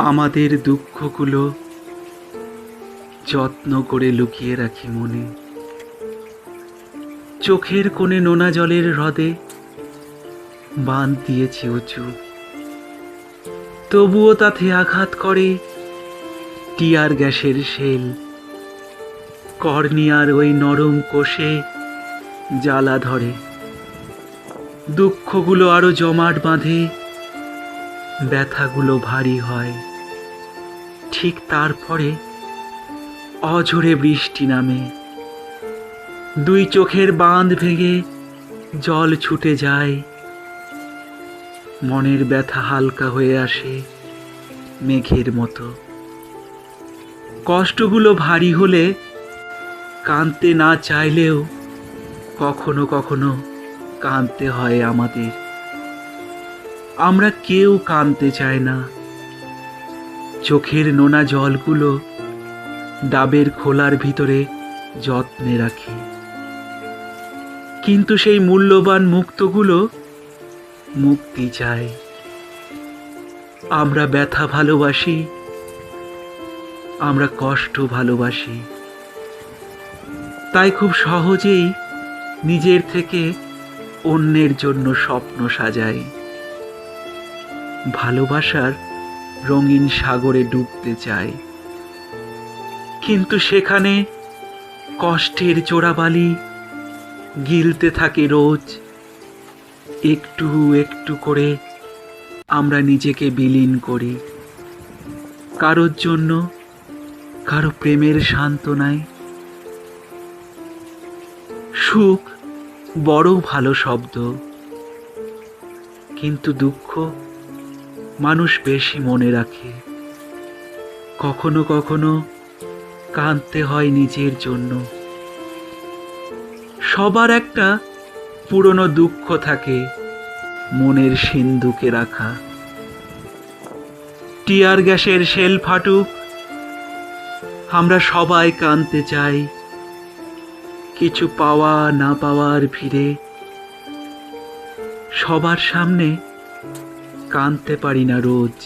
আমাদের দুঃখগুলো যত্ন করে লুকিয়ে রাখি মনে। চোখের কোণে নোনা জলের হ্রদে বাঁধ দিয়েছি উঁচু, তবুও তাতে আঘাত করে টিয়ার গ্যাসের শেল। কর্নিয়ার ওই নরম কোষে জ্বালা ধরে, দুঃখগুলো আরো জমাট বাঁধে, ব্যথাগুলো ভারী হয়। ঠিক তারপরে অঝোরে বৃষ্টি নামে, দুই চোখের বাঁধ ভেঙে জল ছুটে যায়। মনের ব্যথা হালকা হয়ে আসে মেঘের মতো। কষ্টগুলো ভারী হলে কাঁদতে না চাইলেও কখনো কখনো কাঁদতে হয় আমাদের। আমরা কেউ কাঁদতে চায় না। চোখের নোনা জলগুলো ডাবের খোলার ভিতরে যত্নে রাখি, কিন্তু সেই মূল্যবান মুক্তগুলো মুক্তি চায়। আমরা ব্যথা ভালোবাসি, আমরা কষ্ট ভালোবাসি, তাই খুব সহজেই নিজের থেকে অন্যের জন্য স্বপ্ন সাজাই। ভালোবাসার রঙিন সাগরে ডুবতে চাই, কিন্তু সেখানে কষ্টের চোরাবালি গিলতে থাকে রোজ। একটু একটু করে আমরা নিজেকে বিলীন করি, কারোর জন্য, কারো প্রেমের সান্ত্বনায়। সুখ বড় ভালো শব্দ, কিন্তু দুঃখ মানুষ বেশি মনে রাখে। কখনো কখনো কাঁদতে হয় নিজের জন্য। সবার একটা পুরনো দুঃখ থাকে মনের সিন্ধুকে রাখা। টিয়ার গ্যাসের শেল ফাটুক, আমরা সবাই কাঁদতে চাই কিছু পাওয়া না পাওয়ার ভিড়ে। সবার সামনে কাঁদতে পারি না রোজ।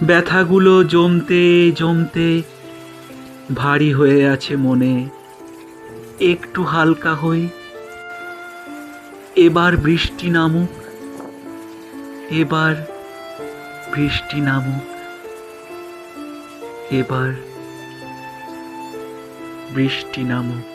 ব্যথাগুলো জমতে জমতে ভারী হয়ে আছে মনে। একটু হালকা হই, এবার বৃষ্টি নামুক, এবার বৃষ্টি নামুক, এবার বৃষ্টি নামুক।